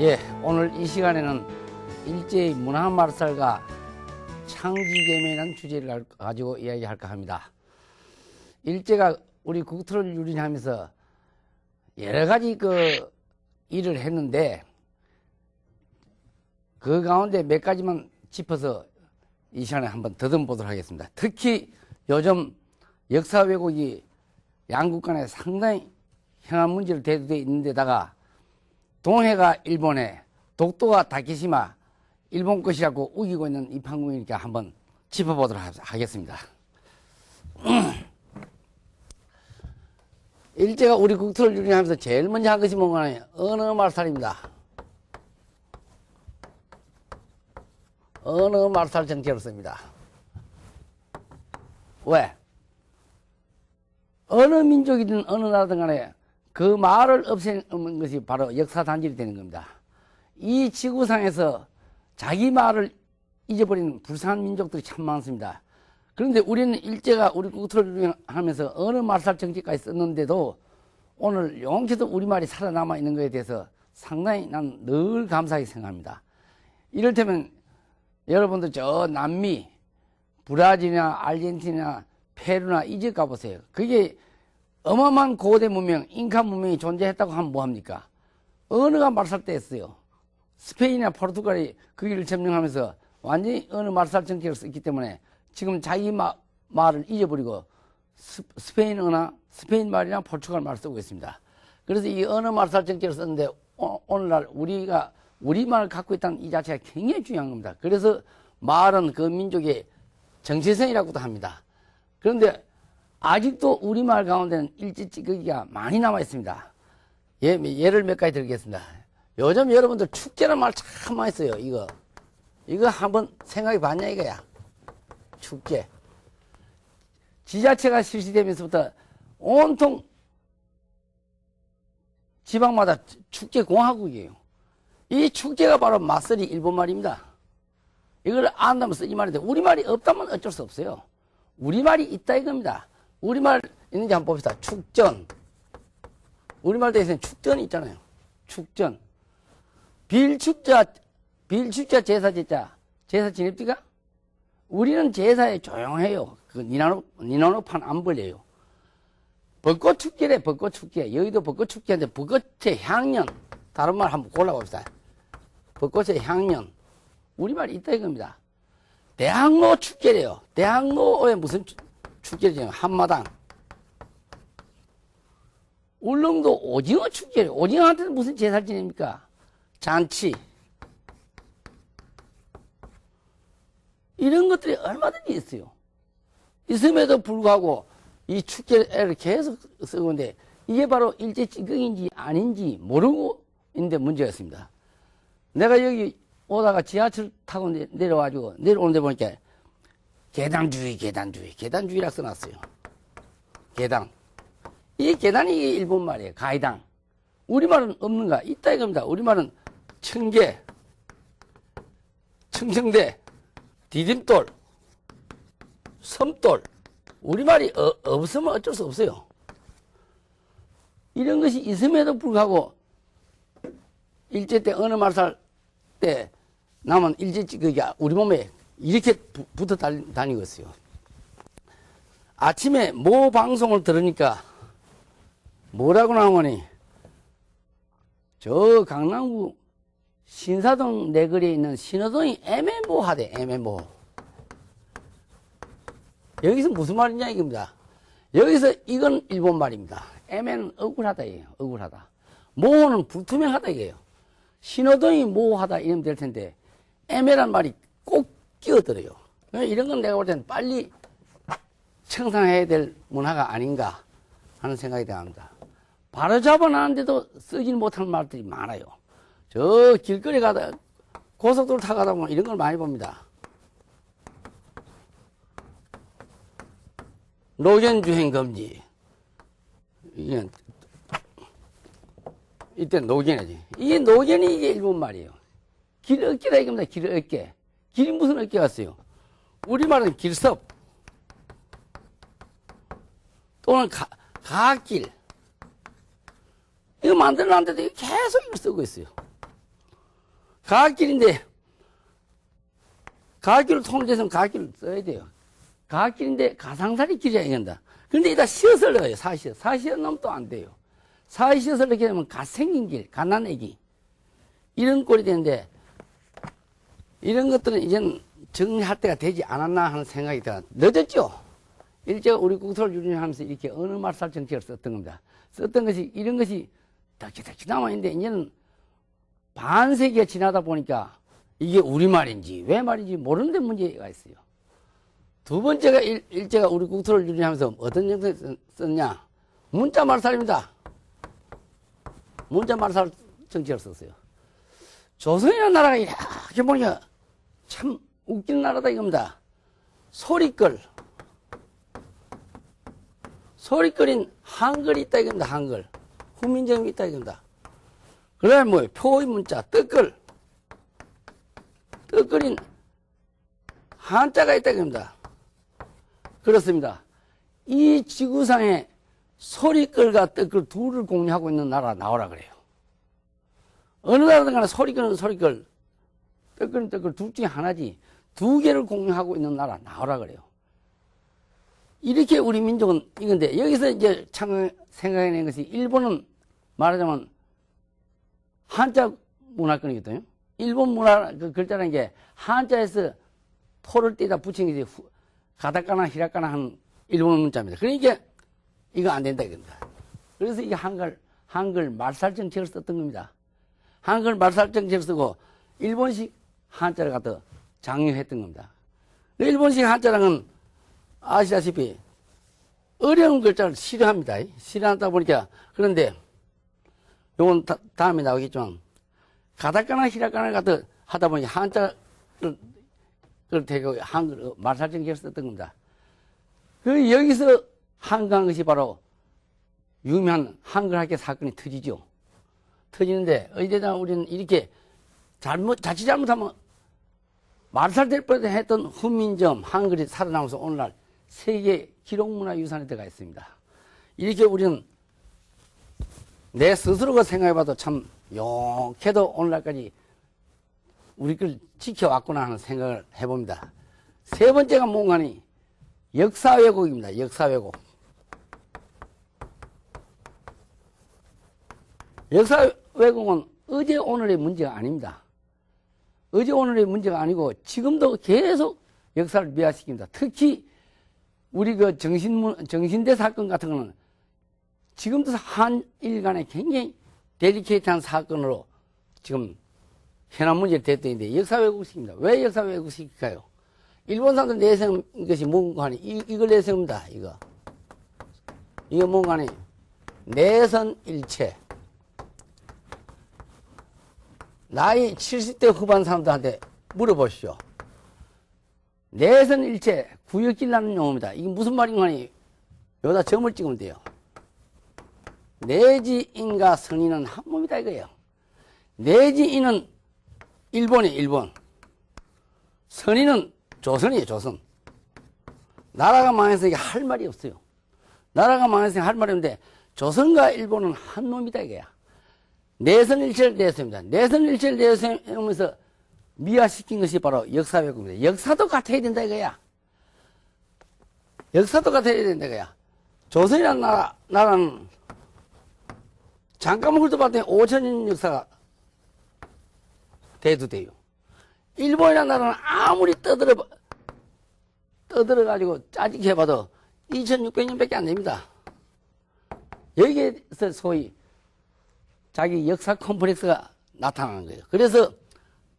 예, 오늘 이 시간에는 일제의 문화말살과 창지개명이라는 주제를 가지고 이야기할까 합니다. 일제가 우리 국토를 유린하면서 여러 가지 일을 했는데 그 가운데 몇 가지만 짚어서 이 시간에 한번 더듬어 보도록 하겠습니다. 특히 요즘 역사 왜곡이 양국 간에 상당히 현안 문제로 대두되어 있는 데다가 동해가 일본에, 독도가 다케시마 일본 것이라고 우기고 있는 이 판국이니까 한번 짚어보도록 하겠습니다. 일제가 우리 국토를 유린하면서 제일 먼저 한 것이 뭔가 언어말살입니다. 언어말살 정책을 씁니다. 왜? 어느 민족이든 어느 나라든 간에 그 말을 없애는 것이 바로 역사 단절이 되는 겁니다. 이 지구상에서 자기 말을 잊어버리는 불쌍한 민족들이 참 많습니다. 그런데 우리는 일제가 우리 국토를 하면서 어느 말살 정책까지 썼는데도 오늘 용케도 우리말이 살아남아 있는 것에 대해서 상당히 난 늘 감사하게 생각합니다. 이를테면 여러분들 저 남미, 브라질이나 아르헨티나, 페루나 이 지역 가보세요. 그게 어마어마한 고대 문명, 잉카 문명이 존재했다고 하면 뭐합니까? 언어가 말살됐어요. 스페인이나 포르투갈이 그 길을 점령하면서 완전히 언어 말살 정책을 썼기 때문에 지금 자기 말을 잊어버리고 스페인어나 스페인 말이나 포르투갈 말을 쓰고 있습니다. 그래서 이 언어 말살 정책을 썼는데 오늘날 우리가 우리말을 갖고 있다는 이 자체가 굉장히 중요한 겁니다. 그래서 말은 그 민족의 정체성이라고도 합니다. 그런데 아직도 우리말 가운데는 일제 찌꺼기가 많이 남아 있습니다. 예를 몇 가지 들겠습니다. 요즘 여러분들 축제라는 말 참 많이 써요. 이거 한번 생각해 봤냐 이거야. 축제. 지자체가 실시되면서부터 온통 지방마다 축제 공화국이에요. 이 축제가 바로 맞설이 일본 말입니다. 이걸 안다면 쓰지 말인데 우리말이 없다면 어쩔 수 없어요. 우리말이 있다 이겁니다. 우리말 있는지 한번 봅시다. 축전. 우리말 대해서는 축전이 있잖아요. 축전. 빌축자 제사 지냅니까? 우리는 제사에 조용해요. 니나노판 안 벌려요. 벚꽃 축제래, 벚꽃 축제. 여의도 벚꽃 축제인데 벚꽃의 향연. 다른 말 한번 골라봅시다. 벚꽃의 향연. 우리말이 있다 이겁니다. 대학로 축제래요. 대학로에 무슨 축제죠? 한마당. 울릉도 오징어 축제래요. 오징어한테는 무슨 제사를 지냅니까? 잔치. 이런 것들이 얼마든지 있어요. 있음에도 불구하고 이 축제를 계속 쓰고 있는데 이게 바로 일제 찌꺼기인지 아닌지 모르고 있는데 문제였습니다. 내가 여기 오다가 지하철 타고 내려와가지고 내려오는데 보니까 계단주의라 써놨어요. 계단. 이 계단이 일본 말이에요. 가이당. 우리말은 없는가? 있다 이겁니다. 우리말은 청계, 청청대, 디딤돌, 섬돌. 우리말이 없으면 어쩔 수 없어요. 이런 것이 있음에도 불구하고 일제 때 어느 말살 때 남은 일제 찌꺼기가 우리 몸에 이렇게 붙어 다니고 있어요. 아침에 모 방송을 들으니까 뭐라고 나오니 저 강남구 신사동 내거리에 있는 신호동이 애매모호하대. 애매모호. 여기서 무슨 말이냐 이겁니다. 여기서 이건 일본 말입니다. 애매는 억울하다예요. 억울하다. 모호는 불투명하다 이게요. 신호동이 모호하다 이러면 될 텐데 애매란 말이 꼭 끼어들어요. 이런 건 내가 볼 때는 빨리 청산해야 될 문화가 아닌가 하는 생각이 들어갑니다. 바로잡아 놨는데도 쓰지 못하는 말들이 많아요. 저 길거리 가다 고속도로 타고 가다 보면 이런 걸 많이 봅니다. 노견주행 금지. 이때 노견이지. 이게 노견이 이게 일본 말이에요. 길 어깨다 이겁니다. 길 어깨. 길이 무슨 어깨가 있어요? 우리말은 길섭. 또는 가길. 이거 만들어놨는데도 계속 이걸 쓰고 있어요. 가학길인데, 가학길을 통제해서 가학길을 써야 돼요. 가학길인데 가상살이 길이야, 이건다. 근데 이따 시옷을 넣어요, 사시옷. 사시옷 넣으면 또 안 돼요. 사시옷을 넣게 되면 갓생긴 길, 갓난애기. 이런 꼴이 되는데, 이런 것들은 이제는 정리할 때가 되지 않았나 하는 생각이 들어. 늦었죠? 일제가 우리 국토를 유린하면서 이렇게 어느 말살 정책을 썼던 겁니다. 썼던 것이, 이런 것이 덕지덕지 남아있는데, 이제는 반세기가 지나다 보니까 이게 우리말인지, 왜 말인지 모르는 데 문제가 있어요. 두 번째가 일제가 우리 국토를 유린하면서 어떤 정책을 썼냐? 문자 말살입니다. 문자 말살 정책을 썼어요. 조선이라는 나라가 이렇게 보니까 참 웃기는 나라다 이겁니다. 소리거린 한글이 있다 이겁니다. 한글. 후민정음이 있다 이겁니다. 그 다음에 뭐예요? 표의 문자, 떡거린 한자가 있다 이겁니다. 그렇습니다. 이 지구상에 소리글과 떡글 둘을 공유하고 있는 나라 나오라 그래요. 어느 나라든 간에 소리글은 소리글, 떡글은 떡글 둘 중에 하나지 두 개를 공유하고 있는 나라 나오라 그래요. 이렇게 우리 민족은 이건데 여기서 이제 참 생각해낸 것이 일본은 말하자면 한자 문화권이거든요. 일본 문화 그 글자라는 게 한자에서 토를 떼다 붙인 것이 가다카나 히라카나 한 일본 문자입니다. 그러니까 이거 안 된다 이겁니다. 그래서 이게 한글 말살 정책을 썼던 겁니다. 한글 말살 정책을 쓰고 일본식 한자를 갖다 장려했던 겁니다. 일본식 한자랑은 아시다시피 어려운 글자를 싫어합니다. 싫어하다 보니까 그런데 요건 다음에 나오겠지만 가다카나 히라카나를 갖다 하다 보니 한자를 대고 한글 말살 정책을 썼던 겁니다. 그 여기서 한가한 것이 바로 유명한 한글학계 사건이 터지죠. 터지는데 어디다 우리는 이렇게 자칫 잘못하면 말살될 뻔했던 훈민점 한글이 살아남아서 오늘날 세계 기록문화유산에 들어가 있습니다. 이렇게 우리는 내 스스로가 생각해봐도 참 용케도 오늘날까지 우리 걸 지켜왔구나 하는 생각을 해봅니다. 세 번째가 뭔가니 역사 왜곡입니다. 역사 왜곡. 역사 왜곡은 어제 오늘의 문제가 아닙니다. 어제 오늘의 문제가 아니고 지금도 계속 역사를 미화시킵니다. 특히 우리 그 정신대 사건 같은 거는 지금도 한일 간에 굉장히 데리케이트한 사건으로 지금 현안 문제를 됐던데 역사 왜곡시킵니다. 왜 역사 왜곡시킬까요? 일본 사람들 내세운 것이 뭔가 하니 이걸 내세웁니다. 이거 뭔가 하니 내선일체. 나이 70대 후반 사람들한테 물어보시오. 내선일체 구역질라는 용어입니다. 이게 무슨 말인가 하니 여기다 점을 찍으면 돼요. 내지인과 선인은 한 몸이다 이거예요. 내지인은 일본이에요. 일본. 선인은 조선이에요. 조선. 나라가 망해서 이게 할 말이 없어요. 나라가 망해서 할 말이 없는데 조선과 일본은 한 놈이다 이거야. 내선일체를 내세웁니다. 내선일체를 내세우면서 미화시킨 것이 바로 역사 왜곡입니다. 역사도 같아야 된다 이거야. 역사도 같아야 된다 이거야. 조선이라는 나라는 잠깐만 훑어봤더니 5천년 역사가 돼도 돼요. 일본이라는 나라는 아무리 떠들어가지고 짜증해봐도 2600년밖에 안 됩니다. 여기에서 소위 자기 역사 컴플렉스가 나타나는 거예요. 그래서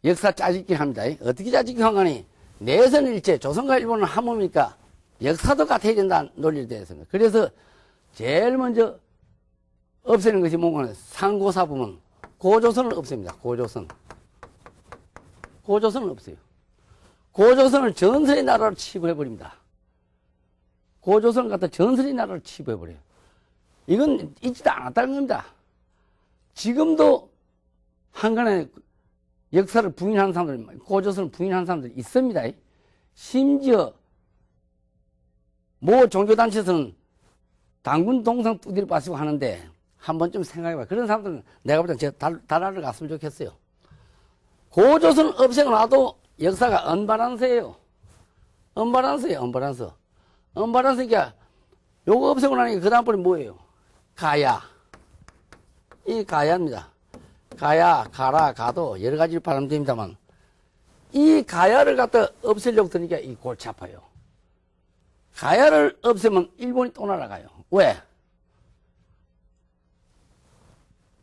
역사 짜집기 합니다. 어떻게 짜집기 한가니 내선일체 조선과 일본은 한 몸이니까 역사도 같아야 된다는 논리를 대했습니다. 그래서 제일 먼저 없애는 것이 뭔가 상고사 부문 고조선을 없앱니다. 고조선을 없어요. 고조선을 전설의 나라로 치부해버립니다. 고조선을 갖다 전설의 나라로 치부해버려요. 이건 있지도 않았다는 겁니다. 지금도 한간에 역사를 부인하는 사람들, 고조선을 부인하는 사람들이 있습니다. 심지어 모 종교단체에서는 당군 동상 두드려 빠시고 하는데 한 번쯤 생각해봐. 그런 사람들은 내가 볼 땐 저 달아를 갔으면 좋겠어요. 고조선 없애고 나도 역사가 언바란스예요. 언바란스예요, 언바란스. 언바란스니까 요거 없애고 나니까 그 다음번에 뭐예요? 가야. 이 가야입니다. 가야, 가라, 가도 여러 가지 발음됩니다만 이 가야를 갖다 없애려고 드니까 이 골치 아파요. 가야를 없애면 일본이 또 날아가요. 왜?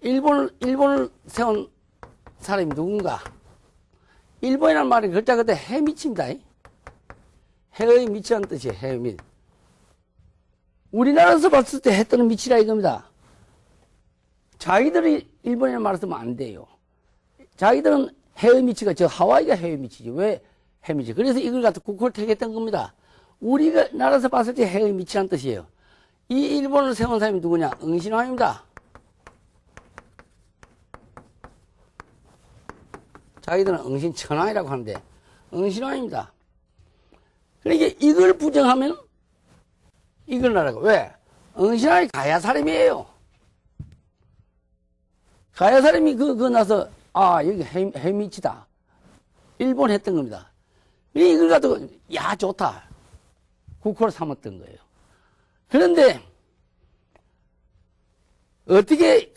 일본을 세운 사람이 누군가? 일본이라는 말이 글자 그때 해미치입니다. 해의 미치라는 뜻이에요. 해의 밑. 우리나라에서 봤을 때 해 뜨는 밑이라 이겁니다. 자기들이 일본이라는 말을 쓰면 안 돼요. 자기들은 해의 밑이가 저 하와이가 해의 밑이지. 왜 해미치? 그래서 이걸 갖다 국호를 택했던 겁니다. 우리가 나라에서 봤을 때 해의 밑이라는 뜻이에요. 이 일본을 세운 사람이 누구냐? 응신왕입니다. 자기들은 응신천왕이라고 하는데 응신왕입니다. 그러니까 이걸 부정하면 이걸 나라고. 왜? 응신왕이 가야 사람이에요. 가야 사람이 그거 나서 여기 해미치다. 일본 했던 겁니다. 이걸 가지고 야 좋다. 국호를 삼았던 거예요. 그런데 어떻게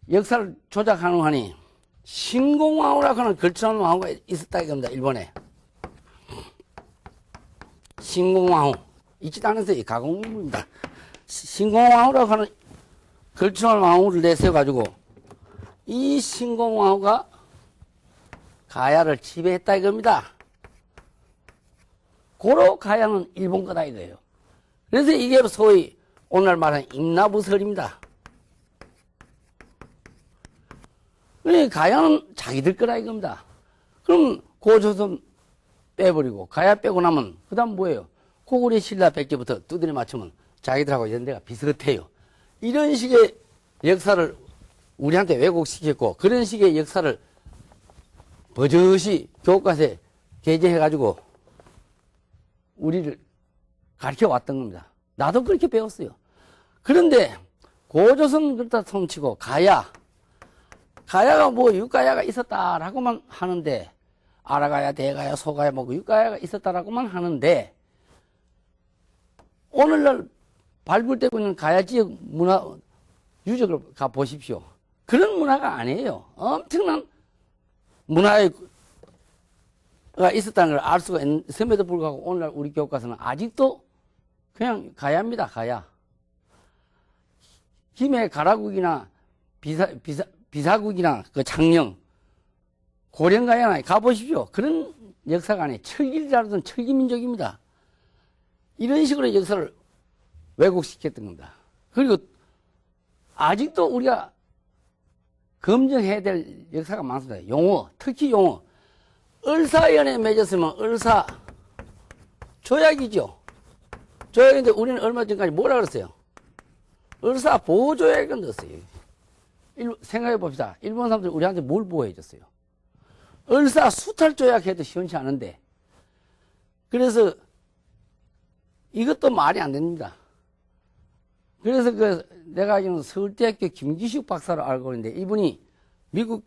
역사를 조작하는 하니 신공왕후라고 하는 걸출하는 왕후가 있었다 이겁니다. 일본에. 신공왕후. 있지도 않았어요. 가공입니다. 신공왕후라고 하는 걸출하는 왕후를 내세워가지고 이 신공왕후가 가야를 지배했다 이겁니다. 고로 가야는 일본 거다 이거예요. 그래서 이게 소위 오늘 말하는 임나부설입니다. 가야는 자기들 거라 이겁니다. 그럼 고조선 빼버리고 가야 빼고 나면 그 다음 뭐예요? 고구려 신라 백제부터 두드려 맞추면 자기들하고 연대가 비슷해요. 이런 식의 역사를 우리한테 왜곡시켰고 그런 식의 역사를 버젓이 교과서에 게재해가지고 우리를 가르쳐 왔던 겁니다. 나도 그렇게 배웠어요. 그런데 고조선 그렇다 손치고 가야가 뭐 육가야가 있었다라고만 하는데 아라가야, 대가야, 소가야, 뭐 육가야가 있었다라고만 하는데 오늘날 발굴되고 있는 가야 지역 문화 유적을 가 보십시오. 그런 문화가 아니에요. 엄청난 문화가 있었다는 걸 알 수가 있음에도 불구하고 오늘날 우리 교과서는 아직도 그냥 가야입니다. 가야. 김해 가라국이나 비사국이나 그 창녕 고령가야나 가보십시오. 그런 역사가 아니에요. 철기를 다루던 철기민족입니다. 이런 식으로 역사를 왜곡시켰던 겁니다. 그리고 아직도 우리가 검증해야 될 역사가 많습니다. 용어, 특히 용어. 을사연에 맺었으면 을사 조약이죠. 조약인데 우리는 얼마 전까지 뭐라 그랬어요? 을사 보호조약을 넣었어요. 생각해 봅시다. 일본 사람들이 우리한테 뭘 보호해 줬어요? 을사 수탈조약 해도 시원치 않은데. 그래서 이것도 말이 안 됩니다. 그래서 내가 알기로는 서울대학교 김기식 박사를 알고 있는데 이분이 미국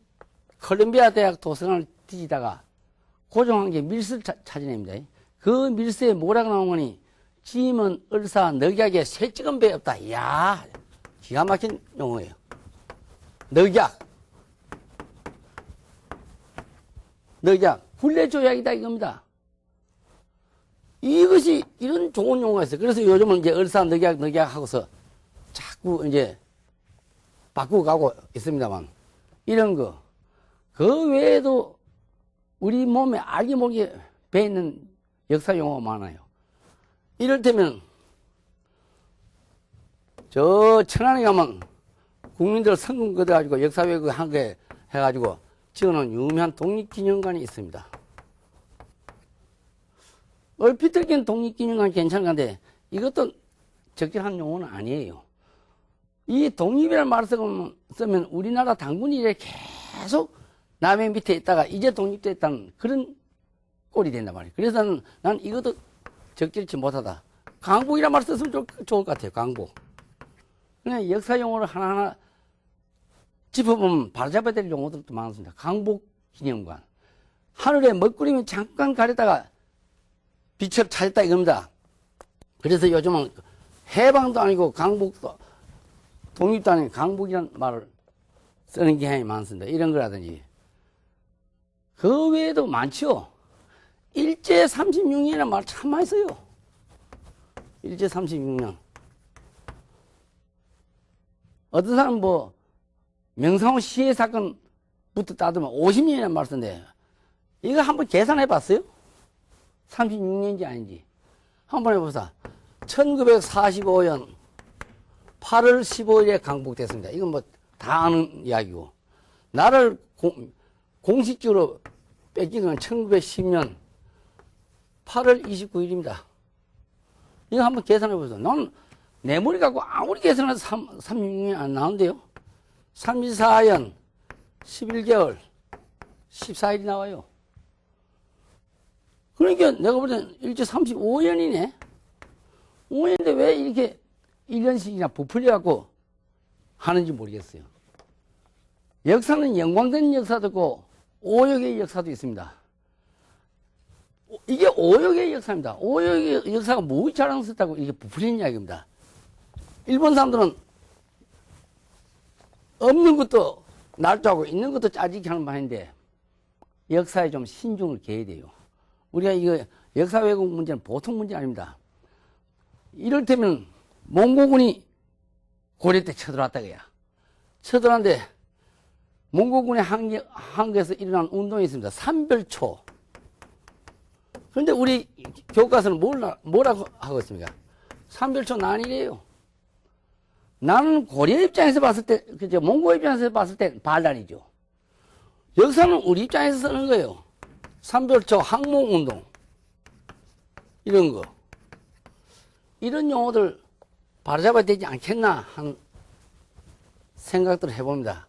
컬럼비아 대학 도서관을 뒤지다가 고정한 게 밀서를 찾아냅니다. 그 밀서에 뭐라고 나온 거니? 짐은 을사 넉약에 새 찍은 배 없다. 이야, 기가 막힌 용어예요. 넉약. 훈례조약이다 이겁니다. 이것이 이런 좋은 용어가 있어요. 그래서 요즘은 이제 을사 넉약 하고서 자꾸 이제 바꾸고 가고 있습니다만 이런 거. 그 외에도 우리 몸에 알게 모르게 배있는 역사 용어가 많아요. 이를테면 저 천안에 가면 국민들 성금 걷어가지고 역사 왜곡 한 게 해가지고 지어놓은 유명한 독립기념관이 있습니다. 얼핏 들기엔 독립기념관 괜찮은데 이것도 적절한 용어는 아니에요. 이 독립이라는 말을 쓰면 우리나라 당군이 이제 계속 남의 밑에 있다가 이제 독립됐다는 그런 꼴이 된단 말이에요. 그래서 난 이것도 적절치 못하다. 강복이라는 말을 썼으면 좋을 것 같아요. 강복. 그냥 역사 용어를 하나하나 짚어보면 바로잡아야 될 용어들도 많습니다. 강복 기념관. 하늘에 먹구름이 잠깐 가렸다가 빛을 찾았다 이겁니다. 그래서 요즘은 해방도 아니고 강북도, 독립도 아니고 강북이라는 말을 쓰는 경향이 많습니다. 이런 거라든지. 그 외에도 많죠. 일제 36년이라는 말 참 많이 써요. 일제 36년. 어떤 사람 뭐, 명상호 시해 사건부터 따지면 50년이라는 말 쓰는데, 이거 한번 계산해 봤어요? 36년인지 아닌지. 한번 해보자. 1945년 8월 15일에 강북됐습니다. 이건 뭐 다 아는 이야기고. 나를 공식적으로 뺏긴 건 1910년 8월 29일입니다. 이거 한번 계산해 보세요. 나는 내 머리 갖고 아무리 계산해도 36년이 안 나오는데요. 34년 11개월 14일이 나와요. 그러니까 내가 볼 때는 일제 35년이네. 5년인데 왜 이렇게 1년씩이나 부풀려갖고 하는지 모르겠어요. 역사는 영광된 역사도 있고 오역의 역사도 있습니다. 이게 오역의 역사입니다. 오역의 역사가 무엇이 자랑스럽다고 이게 부풀린 이야기입니다. 일본 사람들은 없는 것도 날조하고 있는 것도 짜지게 하는 말인데 역사에 좀 신중을 기해야 돼요. 우리가 이거 역사 왜곡 문제는 보통 문제 아닙니다. 이를테면 몽고군이 고려 때 쳐들어왔다고야. 쳐들어왔는데 몽고군의 한국에서 일어난 운동이 있습니다. 삼별초. 그런데 우리 교과서는 뭐라고 하고 있습니까? 삼별초 난이래요. 나는 고려 입장에서 봤을 때, 그죠? 몽고 입장에서 봤을 때 반란이죠. 역사는 우리 입장에서 쓰는 거예요. 삼별초 항몽운동. 이런 거. 이런 용어들 바로잡아야 되지 않겠나 하는 생각들을 해봅니다.